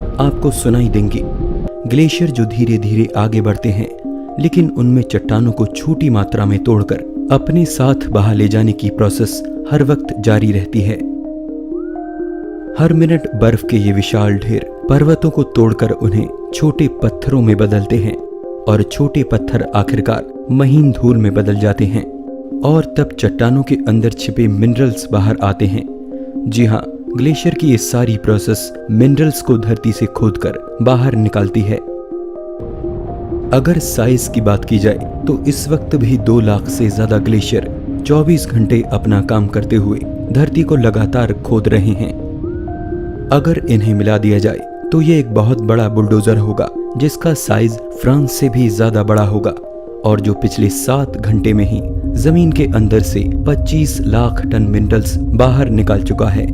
आपको सुनाई देंगे। ग्लेशियर जो धीरे धीरे आगे बढ़ते हैं, लेकिन उनमें चट्टानों को छोटी मात्रा में तोड़कर अपने साथ बहा ले जाने की प्रोसेस हर वक्त जारी रहती है। हर मिनट बर्फ के ये विशाल ढेर पर्वतों को तोड़कर उन्हें छोटे पत्थरों में बदलते हैं और छोटे पत्थर आखिरकार महीन धूल में बदल जाते हैं और तब चट्टानों के अंदर छिपे मिनरल्स बाहर आते हैं। जी हाँ, ग्लेशियर की ये सारी प्रोसेस मिनरल्स को धरती से खोदकर बाहर निकालती है। अगर साइज की बात की जाए तो इस वक्त भी 2 लाख से ज्यादा ग्लेशियर 24 घंटे अपना काम करते हुए धरती को लगातार खोद रहे हैं। अगर इन्हें मिला दिया जाए तो ये एक बहुत बड़ा बुलडोजर होगा जिसका साइज फ्रांस से भी ज्यादा बड़ा होगा और जो पिछले 7 घंटे में ही जमीन के अंदर से 25 लाख टन मिनरल्स बाहर निकाल चुका है।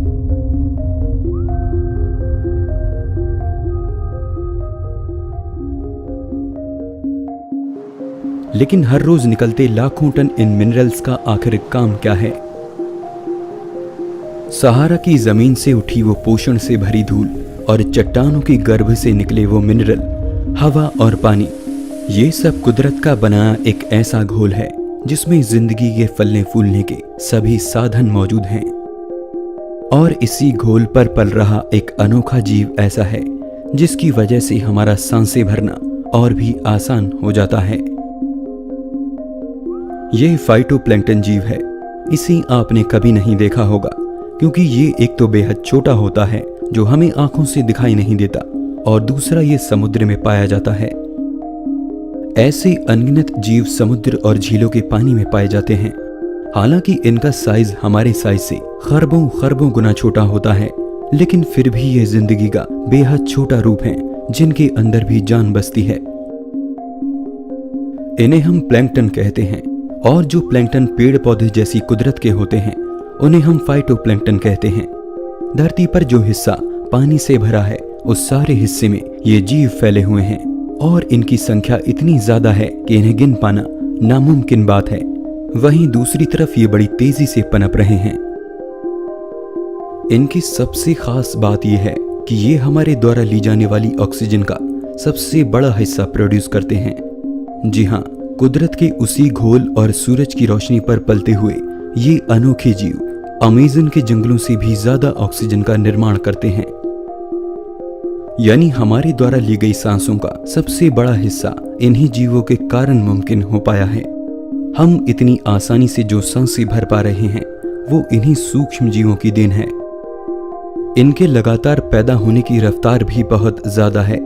लेकिन हर रोज निकलते लाखों टन इन मिनरल्स का आखिर काम क्या है? सहारा की जमीन से उठी वो पोषण से भरी धूल और चट्टानों के गर्भ से निकले वो मिनरल, हवा और पानी, ये सब कुदरत का बनाया एक ऐसा घोल है जिसमें जिंदगी के फलने फूलने के सभी साधन मौजूद हैं। और इसी घोल पर पल रहा एक अनोखा जीव ऐसा है जिसकी वजह से हमारा सांसें भरना और भी आसान हो जाता है। ये फाइटोप्लैंक्टन जीव है। इसे आपने कभी नहीं देखा होगा क्योंकि ये एक तो बेहद छोटा होता है जो हमें आंखों से दिखाई नहीं देता और दूसरा ये समुद्र में पाया जाता है। ऐसे अनगिनत जीव समुद्र और झीलों के पानी में पाए जाते हैं। हालांकि इनका साइज हमारे साइज से खरबों खरबों गुना छोटा होता है, लेकिन फिर भी ये जिंदगी का बेहद छोटा रूप है जिनके अंदर भी जान बसती है। इन्हें हम प्लैंकटन कहते हैं और जो प्लैंकटन पेड़ पौधे जैसी कुदरत के होते हैं उन्हें हम फाइटोप्लैंक्टन कहते हैं। धरती पर जो हिस्सा पानी से भरा है उस सारे हिस्से में ये जीव फैले हुए हैं और इनकी संख्या इतनी ज्यादा है कि इन्हें गिन पाना नामुमकिन बात है। वहीं दूसरी तरफ ये बड़ी तेजी से पनप रहे हैं। इनकी सबसे खास बात यह है कि ये हमारे द्वारा ली जाने वाली ऑक्सीजन का सबसे बड़ा हिस्सा प्रोड्यूस करते हैं। जी हाँ, कुदरत के उसी घोल और सूरज की रोशनी पर पलते हुए ये अनोखे जीव अमेज़न के जंगलों से भी ज्यादा ऑक्सीजन का निर्माण करते हैं। यानी हमारे द्वारा ली गई सांसों का सबसे बड़ा हिस्सा इन्हीं जीवों के कारण मुमकिन हो पाया है। हम इतनी आसानी से जो सांसें भर पा रहे हैं वो इन्हीं सूक्ष्म जीवों की देन है। इनके लगातार पैदा होने की रफ्तार भी बहुत ज्यादा है,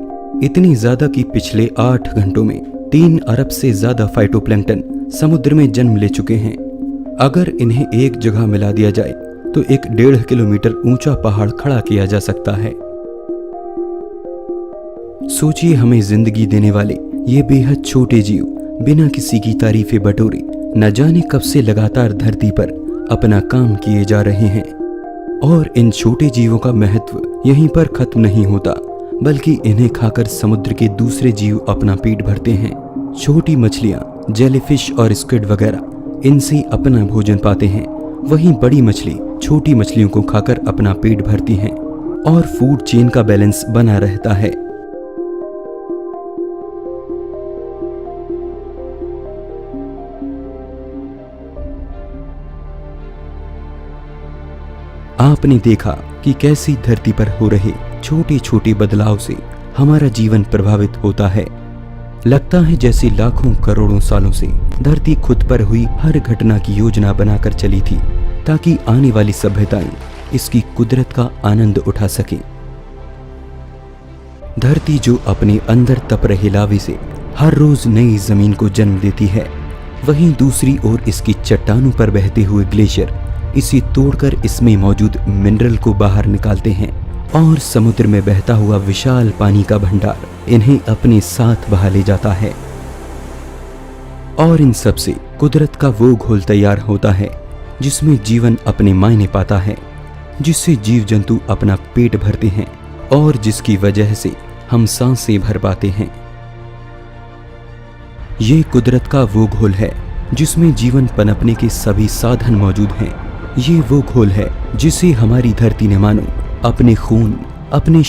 इतनी ज्यादा कि पिछले 8 घंटों में 3 अरब से ज्यादा फाइटोप्लैंक्टन समुद्र में जन्म ले चुके हैं। अगर इन्हें एक जगह मिला दिया जाए तो एक 1.5 किलोमीटर ऊंचा पहाड़ खड़ा किया जा सकता है। सोचिए, हमें जिंदगी देने वाले ये बेहद छोटे जीव बिना किसी की तारीफे बटोरे न जाने कब से लगातार धरती पर अपना काम किए जा रहे हैं। और इन छोटे जीवों का महत्व यहीं पर खत्म नहीं होता, बल्कि इन्हें खाकर समुद्र के दूसरे जीव अपना पेट भरते हैं। छोटी मछलियां, जेलीफिश और स्क्विड वगैरह इनसे अपना भोजन पाते हैं। वहीं बड़ी मछली छोटी मछलियों को खाकर अपना पेट भरती हैं और फूड चेन का बैलेंस बना रहता है। आपने देखा कि कैसी धरती पर हो रहे छोटे छोटे बदलाव से हमारा जीवन प्रभावित होता है। लगता है जैसे लाखों करोड़ों सालों से धरती खुद पर हुई हर घटना की योजना बनाकर चली थी ताकि आने वाली सभ्यताएं इसकी कुदरत का आनंद उठा सके। धरती जो अपने अंदर तप रहे लावे से हर रोज नई जमीन को जन्म देती है, वहीं दूसरी ओर इसकी चट्टानों पर बहते हुए ग्लेशियर इसे तोड़कर इसमें मौजूद मिनरल को बाहर निकालते हैं और समुद्र में बहता हुआ विशाल पानी का भंडार इन्हें अपने साथ बहा ले जाता है। और इन सब से कुदरत का वो घोल तैयार होता है जिसमें जीवन अपने मायने पाता है, जिससे जीव जंतु अपना पेट भरते हैं और जिसकी वजह से हम सांसें भर पाते हैं। ये कुदरत का वो घोल है जिसमें जीवन पनपने के सभी साधन मौजूद हैं। ये वो घोल है जिसे हमारी धरती ने मानो अपने खून, अपने